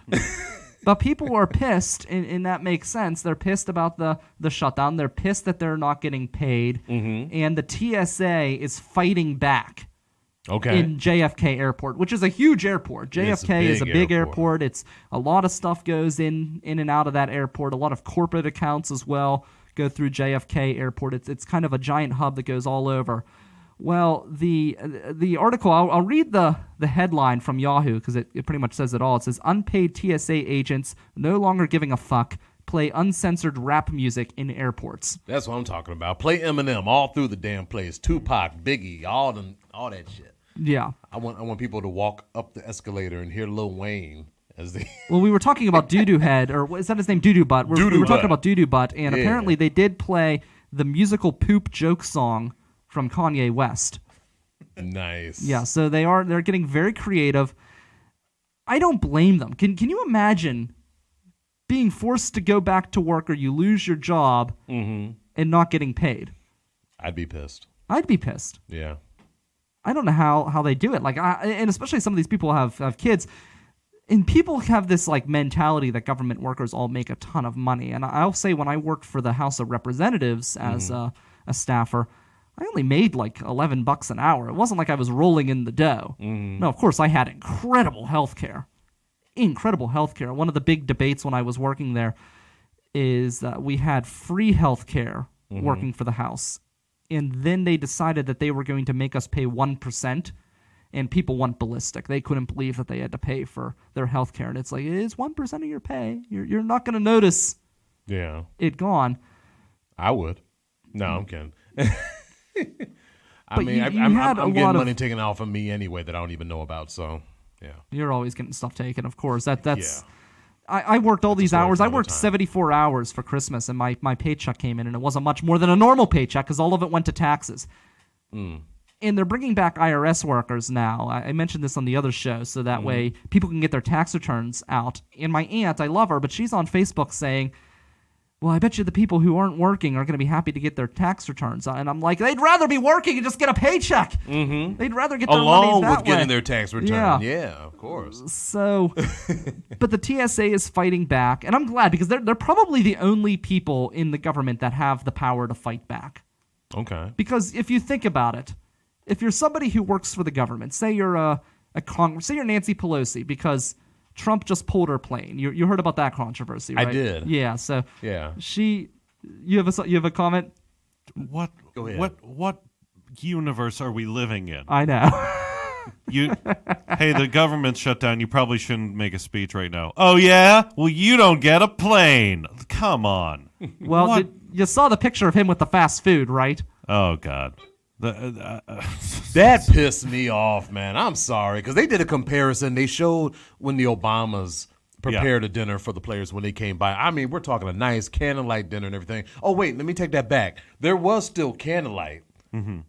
But people are pissed, and that makes sense. They're pissed about the shutdown. They're pissed that they're not getting paid. Mm-hmm. And the TSA is fighting back in JFK Airport, which is a huge airport. JFK is a big airport. It's a lot of stuff goes in and out of that airport. A lot of corporate accounts as well go through JFK Airport. It's kind of a giant hub that goes all over. Well, the article, I'll read the headline from Yahoo, because it pretty much says it all. It says, unpaid TSA agents no longer giving a fuck play uncensored rap music in airports. That's what I'm talking about. Play Eminem all through the damn place. Tupac, Biggie, all that shit. Yeah. I want people to walk up the escalator and hear Lil Wayne as they... Well, we were talking about Doo-Doo Head, or is that his name? Doo-Doo Butt. We were talking about Doo-Doo Butt, and apparently they did play the musical poop joke song from Kanye West. Nice. Yeah, so they're getting very creative. I don't blame them. Can you imagine being forced to go back to work, or you lose your job and not getting paid? I'd be pissed. I'd be pissed. Yeah. I don't know how they do it. Like, and especially some of these people have kids, and people have this like mentality that government workers all make a ton of money. And I'll say, when I worked for the House of Representatives as a staffer, I only made like $11 an hour. It wasn't like I was rolling in the dough. No, of course I had incredible health care. One of the big debates when I was working there is that we had free health care working for the House. And then they decided that they were going to make us pay 1%, and people went ballistic. They couldn't believe that they had to pay for their health care. And it's like, it is 1% of your pay. You're not going to notice it gone. I would. No, I'm kidding. But I'm getting money taken off of me anyway that I don't even know about, so yeah. You're always getting stuff taken, of course. That's I worked all these hours. I worked 74 hours for Christmas, and my paycheck came in, and it wasn't much more than a normal paycheck because all of it went to taxes. And they're bringing back IRS workers now. I mentioned this on the other show, so that way people can get their tax returns out. And my aunt, I love her, but she's on Facebook saying, well, I bet you the people who aren't working are going to be happy to get their tax returns. And I'm like, they'd rather be working and just get a paycheck. They'd rather get their money that way. Along with getting their tax return. Yeah, of course. So, but the TSA is fighting back, and I'm glad, because they're probably the only people in the government that have the power to fight back. Okay. Because if you think about it, if you're somebody who works for the government, say you're say you're Nancy Pelosi, because Trump just pulled her plane. You heard about that controversy, right? I did. Yeah. So yeah, you have a comment? What? Go ahead. What universe are we living in? I know. Hey, the government's shut down. You probably shouldn't make a speech right now. Oh yeah? Well, you don't get a plane. Come on. Well, you saw the picture of him with the fast food, right? Oh God. That pissed me off, man. I'm sorry, because they did a comparison. They showed when the Obamas prepared a dinner for the players when they came by. I mean, we're talking a nice candlelight dinner and everything. Oh, wait, let me take that back. There was still candlelight.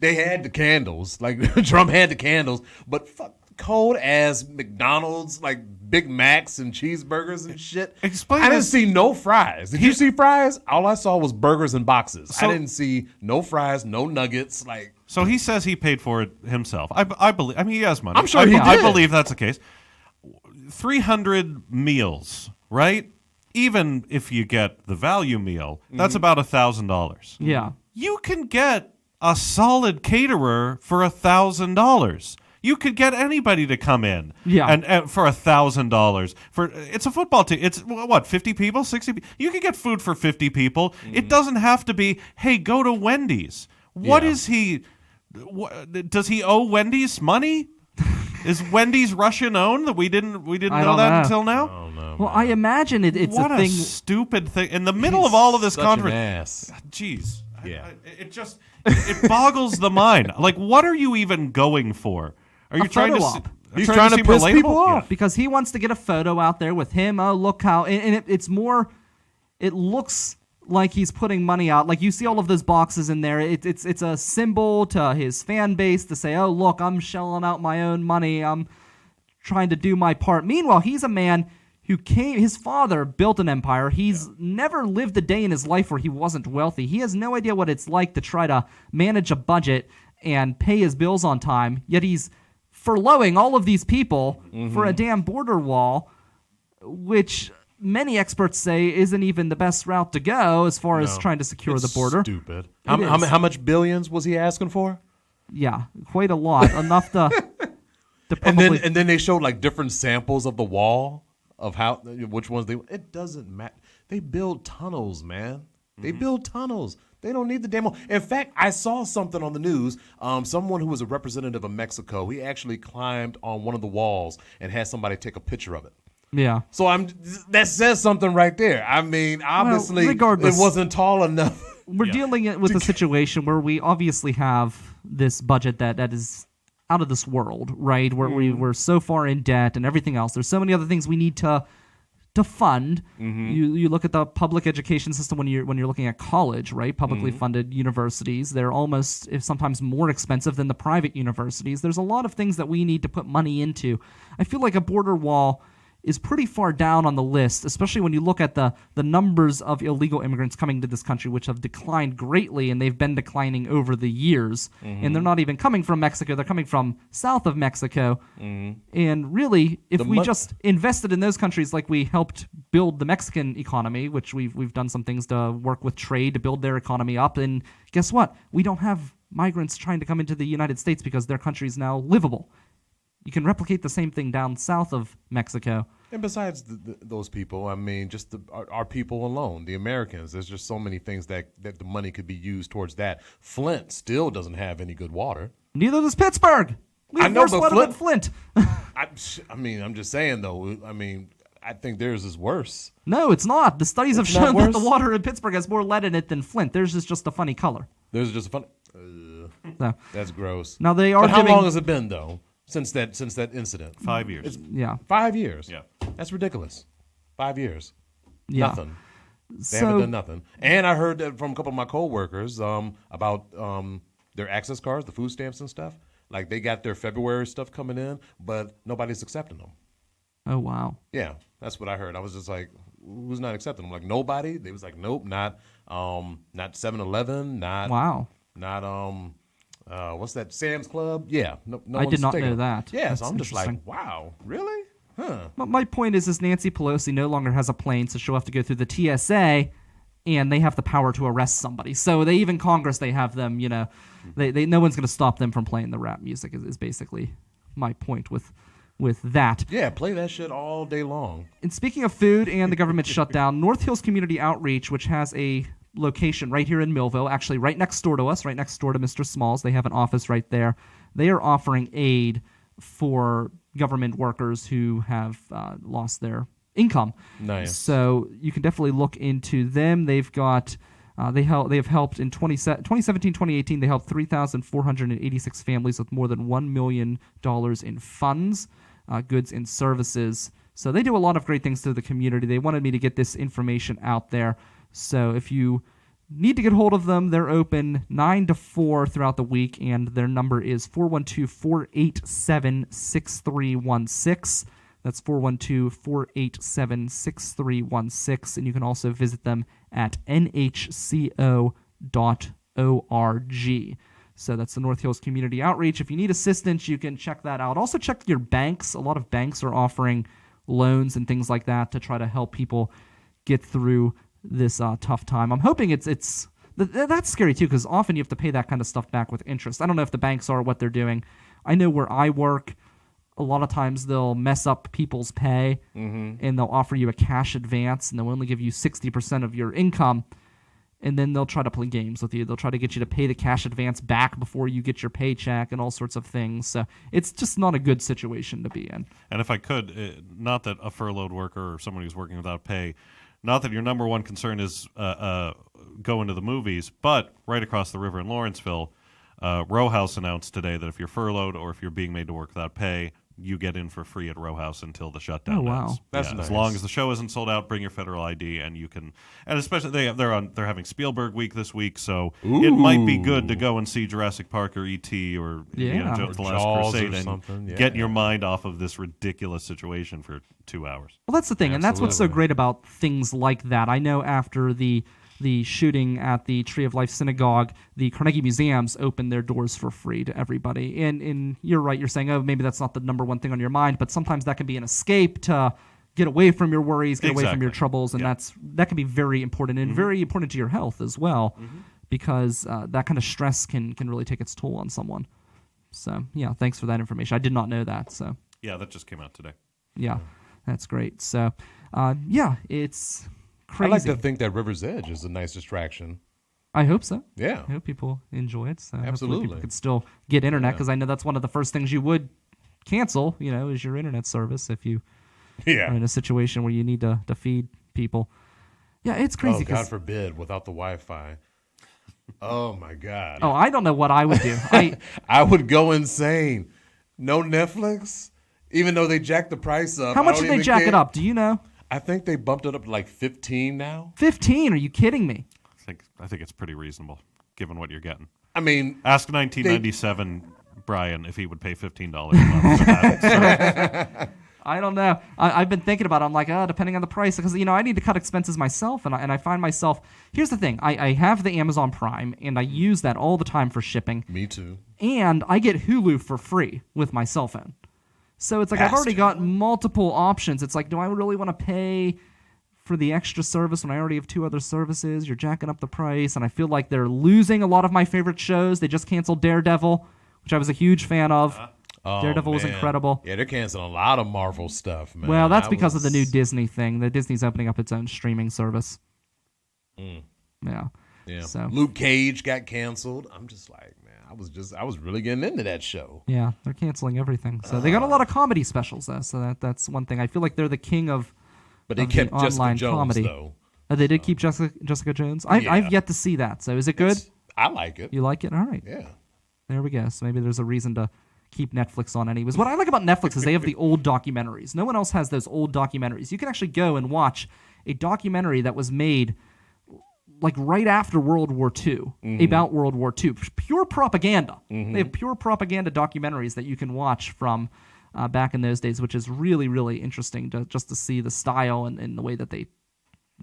They had the candles. Like, Trump had the candles, but cold as McDonald's, like Big Macs and cheeseburgers and shit. I didn't see no fries. Did you see fries? All I saw was burgers and boxes. I didn't see no fries, no nuggets. Like, so he says he paid for it himself. I believe. I mean, he has money. I'm sure he did. I believe that's the case. 300 meals, right? Even if you get the value meal, that's about $1,000. Yeah. You can get a solid caterer for $1,000. You could get anybody to come in, and for $1,000 for it's a football team. It's what, 50 people, 60 people. You could get food for 50 people. It doesn't have to be, hey, go to Wendy's. What is he? Does he owe Wendy's money? Is Wendy's Russian owned? That we didn't know that until now. oh no. Well, I imagine it's What a thing. Stupid thing in the middle of all of this controversy. Jeez, Yeah. It boggles the mind. Like, what are you even going for? Are you trying to? He's trying to piss people off because he wants to get a photo out there with him. Oh, look how, and it's more. It looks like he's putting money out. Like, you see all of those boxes in there. It's a symbol to his fan base to say, oh, look, I'm shelling out my own money. I'm trying to do my part. Meanwhile, he's a man who his father built an empire. He's never lived a day in his life where he wasn't wealthy. He has no idea what it's like to try to manage a budget and pay his bills on time, yet he's furloughing all of these people for a damn border wall, which many experts say isn't even the best route to go as far as trying to secure the border. Stupid. How much billions was he asking for? Yeah, quite a lot. Enough to probably... And then they showed like different samples of the wall of which ones it doesn't matter. They build tunnels, man. They build tunnels. They don't need the demo. In fact, I saw something on the news. Someone who was a representative of Mexico, he actually climbed on one of the walls and had somebody take a picture of it. Yeah. So that says something right there. I mean, obviously, it wasn't tall enough. We're dealing with a situation where we obviously have this budget that is out of this world, right? Where we're so far in debt and everything else. There's so many other things we need to to fund. You look at the public education system when you're looking at college, right? Publicly funded universities, they're almost sometimes more expensive than the private universities. There's a lot of things that we need to put money into. I feel like a border wall is pretty far down on the list, especially when you look at the numbers of illegal immigrants coming to this country, which have declined greatly, and they've been declining over the years. And they're not even coming from Mexico. They're coming from south of Mexico. And really, if we just invested in those countries like we helped build the Mexican economy, which we've done some things to work with trade to build their economy up, and guess what? We don't have migrants trying to come into the United States because their country is now livable. You can replicate the same thing down south of Mexico. And besides those people, I mean, just our people alone, the Americans, there's just so many things that the money could be used towards that. Flint still doesn't have any good water. Neither does Pittsburgh. We have worse water than Flint. I mean, I'm just saying, though. I mean, I think theirs is worse. No, it's not. The studies have shown that the water in Pittsburgh has more lead in it than Flint. Theirs is just a funny color. Theirs is just a funny... So, that's gross. Now they are But how long has it been, though? Since that incident? 5 years. Yeah. 5 years? Yeah. That's ridiculous. 5 years. Yeah. Nothing. They haven't done nothing. And I heard that from a couple of my coworkers about their access cards, the food stamps and stuff. Like they got their February stuff coming in, but nobody's accepting them. Oh, wow. Yeah, that's what I heard. I was just like, who's not accepting them? Like nobody? They was like, nope, not 7-Eleven, not what's that? Sam's Club? Yeah. No I did not know that. Yeah, That's so I'm just like, wow, really? Huh. But my point is Nancy Pelosi no longer has a plane, so she'll have to go through the TSA, and they have the power to arrest somebody. So even Congress, they have them, they no one's going to stop them from playing the rap music is basically my point with that. Yeah, play that shit all day long. And speaking of food and the government shutdown, North Hills Community Outreach, which has a location right here in Millville, actually right next door to us, right next door to Mr. Smalls. They have an office right there. They are offering aid for government workers who have lost their income. Nice. So you can definitely look into them. They've got they have helped in 2017, 2018. They helped 3,486 families with more than $1 million in funds, goods, and services. So they do a lot of great things to the community. They wanted me to get this information out there. So if you need to get hold of them, they're open 9 to 4 throughout the week, and their number is 412-487-6316. That's 412-487-6316, and you can also visit them at nhco.org. So that's the North Hills Community Outreach. If you need assistance, you can check that out. Also check your banks. A lot of banks are offering loans and things like that to try to help people get through this tough time. I'm hoping that's scary too, because often you have to pay that kind of stuff back with interest. I don't know if the banks are what they're doing. I know where I work, a lot of times they'll mess up people's pay, and they'll offer you a cash advance, and they'll only give you 60% of your income, and then they'll try to play games with you. They'll try to get you to pay the cash advance back before you get your paycheck and all sorts of things. So it's just not a good situation to be in. And if I could, not that a furloughed worker or somebody who's working without pay, not that your number one concern is going to the movies, but right across the river in Lawrenceville, Row House announced today that if you're furloughed or if you're being made to work without pay, you get in for free at Row House until the shutdown ends. That's nice. As long as the show isn't sold out, bring your federal ID, and you can. And especially they're having Spielberg Week this week, so it might be good to go and see Jurassic Park or E.T. or Indiana Jones: The Last Crusade and get your mind off of this ridiculous situation for 2 hours. Well, that's the thing, and that's what's so great about things like that. I know after the shooting at the Tree of Life Synagogue, the Carnegie Museums opened their doors for free to everybody. And you're right, you're saying, oh, maybe that's not the number one thing on your mind, but sometimes that can be an escape to get away from your worries, get away from your troubles, and that can be very important and very important to your health as well, because that kind of stress can really take its toll on someone. So, yeah, thanks for that information. I did not know that. So yeah, that just came out today. Yeah, that's great. So, it's crazy. I like to think that River's Edge is a nice distraction. I hope so. Yeah. I hope people enjoy it. So absolutely. People could still get internet, because I know that's one of the first things you would cancel, is your internet service if you are in a situation where you need to feed people. Yeah, it's crazy. Oh, God forbid, without the Wi-Fi. Oh, my God. Oh, I don't know what I would do. I would go insane. No Netflix? Even though they jacked the price up. How much did they jack it up? Do you know? I think they bumped it up to like 15 now. 15? Are you kidding me? I think it's pretty reasonable, given what you're getting. I mean, ask 1997 Brian if he would pay $15 a month for that. I don't know. I've been thinking about it. I'm like, depending on the price, because I need to cut expenses myself, and I find myself. Here's the thing: I have the Amazon Prime, and I use that all the time for shipping. Me too. And I get Hulu for free with my cell phone. So it's like I've already got multiple options. It's like, do I really want to pay for the extra service when I already have 2 other services? You're jacking up the price, and I feel like they're losing a lot of my favorite shows. They just canceled Daredevil, which I was a huge fan of. Daredevil was incredible. Yeah, they're canceling a lot of Marvel stuff, man. Well, that's because of the new Disney thing. The Disney's opening up its own streaming service. Yeah. So Luke Cage got canceled. I'm just like, man, I was really getting into that show. Yeah, they're canceling everything. So they got a lot of comedy specials though. So that's one thing. I feel like they're the king of. But they kept the Jessica online Jones comedy. though. They did keep Jessica Jones. I've yet to see that. So is it good? I like it. You like it? All right. Yeah. There we go. So maybe there's a reason to keep Netflix on anyways. What I like about Netflix is they have the old documentaries. No one else has those old documentaries. You can actually go and watch a documentary that was made like right after World War II, about World War II. Pure propaganda. They have pure propaganda documentaries that you can watch from back in those days, which is really, really interesting just to see the style and the way that the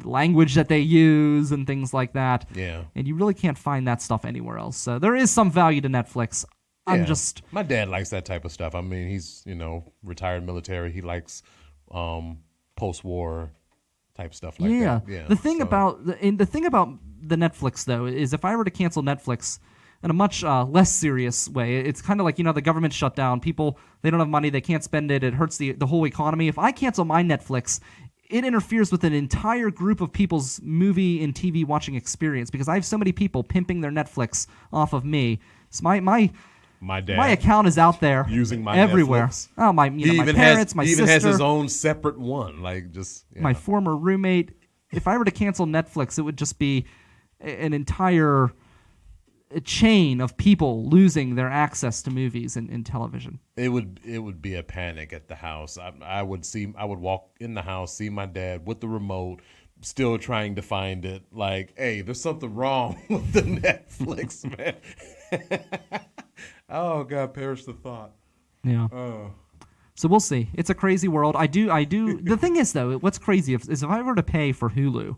language that they use and things like that. Yeah. And you really can't find that stuff anywhere else. So there is some value to Netflix. My dad likes that type of stuff. I mean, he's, retired military. He likes post-war type stuff like that. Yeah. The thing about the Netflix though is if I were to cancel Netflix in a much less serious way, it's kind of like, the government shutdown. People, they don't have money, they can't spend it. It hurts the whole economy. If I cancel my Netflix, it interferes with an entire group of people's movie and TV watching experience because I have so many people pimping their Netflix off of me. So my dad, my account is out there using my everywhere. Netflix. Oh, my parents, my sister. He even has his own separate one, my former roommate. If I were to cancel Netflix, it would just be an entire chain of people losing their access to movies and television. It would be a panic at the house. I would walk in the house, see my dad with the remote, still trying to find it. Like, hey, there's something wrong with the Netflix, man. Oh God, perish the thought. Yeah. So we'll see. It's a crazy world. I do. The thing is, though, what's crazy is if I were to pay for Hulu,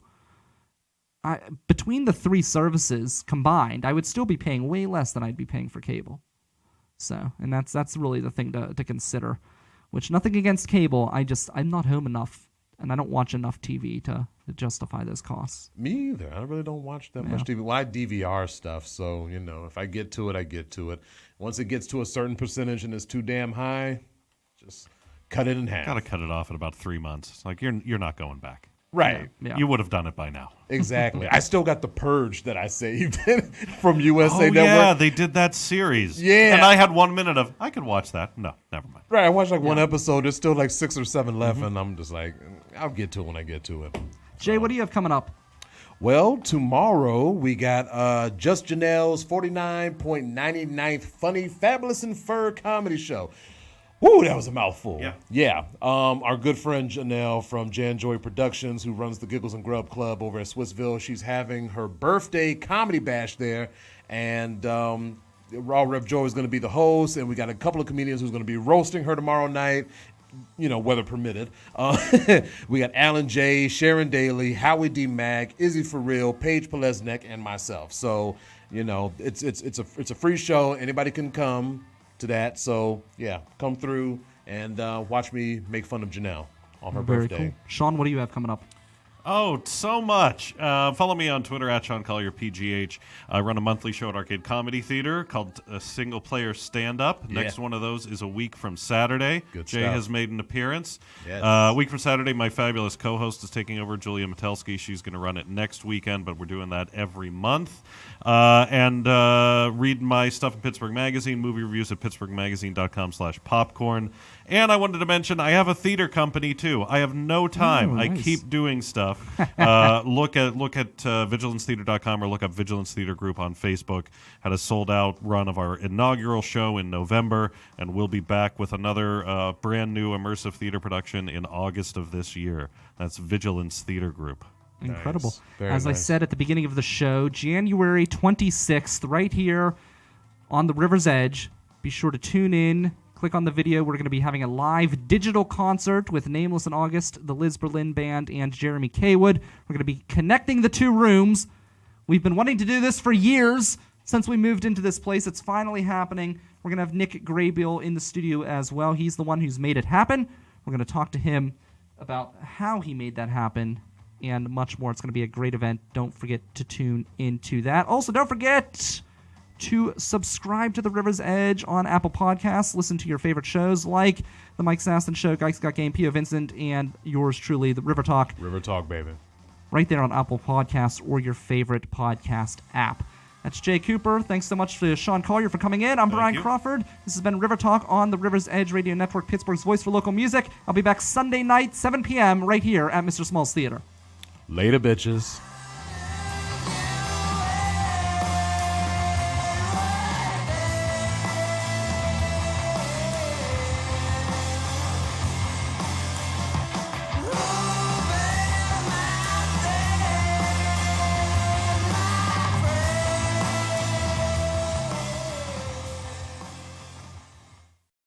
between the 3 services combined, I would still be paying way less than I'd be paying for cable. So, and that's really the thing to consider. Which, nothing against cable. I'm not home enough, and I don't watch enough TV to justify those costs. Me either. I really don't watch that much TV. Well, I DVR stuff, so if I get to it, I get to it. Once it gets to a certain percentage and it's too damn high, just cut it in half. Got to cut it off at about 3 months. It's like you're not going back. Right. Yeah. You would have done it by now. Exactly. I still got The Purge that I saved from USA Network. Yeah, they did that series. Yeah. And I had 1 minute of, I could watch that. No, never mind. Right, I watched one episode. There's still 6 or 7 left, and I'm just like, I'll get to it when I get to it. Jay, what do you have coming up? Well, tomorrow we got Just Janelle's 49.99th Funny, Fabulous, and Fur comedy show. Woo, that was a mouthful. Yeah. Our good friend Janelle from Jan Joy Productions, who runs the Giggles and Grub Club over at Swissville, she's having her birthday comedy bash there, and Raw Rep Joy is going to be the host, and we got a couple of comedians who's going to be roasting her tomorrow night. Weather permitted. We got Alan J, Sharon Daly, Howie D. Mack, Izzy For Real, Paige Pelesnik, and myself. So, it's a free show. Anybody can come to that. So, yeah, come through and watch me make fun of Janelle on her birthday. Cool. Sean, what do you have coming up? Oh, so much. Follow me on Twitter at Sean Collier, PGH. I run a monthly show at Arcade Comedy Theater called Single Player Stand-Up. Yeah. Next one of those is a week from Saturday. Good Jay stuff. has made an appearance. Yes. A week from Saturday, my fabulous co-host is taking over, Julia Metelsky. She's going to run it next weekend, but we're doing that every month. And read my stuff in Pittsburgh Magazine, movie reviews at pittsburghmagazine.com/popcorn. And I wanted to mention I have a theater company, too. I have no time. Oh, nice. I keep doing stuff. enough. Look at vigilancetheater.com or look up Vigilance Theater Group on Facebook. Had a sold-out run of our inaugural show in November, and we'll be back with another brand new immersive theater production in August of this year. That's Vigilance Theater Group. Incredible. Nice. As I said at the beginning of the show, January 26th, right here on the River's Edge. Be sure to tune in. Click on the video. We're going to be having a live digital concert with Nameless in August, the Liz Berlin Band, and Jeremy Kaywood. We're going to be connecting the two rooms. We've been wanting to do this for years since we moved into this place. It's finally happening. We're going to have Nick Graybill in the studio as well. He's the one who's made it happen. We're going to talk to him about how he made that happen and much more. It's going to be a great event. Don't forget to tune into that. Also, don't forget to subscribe to The River's Edge on Apple Podcasts. Listen to your favorite shows like The Mike Sasson Show, Guys Got Game, P.O. Vincent, and yours truly, The River Talk. River Talk, baby. Right there on Apple Podcasts or your favorite podcast app. That's Jay Cooper. Thanks so much to Sean Collier for coming in. I'm Brian Crawford. This has been River Talk on the River's Edge Radio Network, Pittsburgh's voice for local music. I'll be back Sunday night, 7 p.m. right here at Mr. Small's Theater. Later, bitches.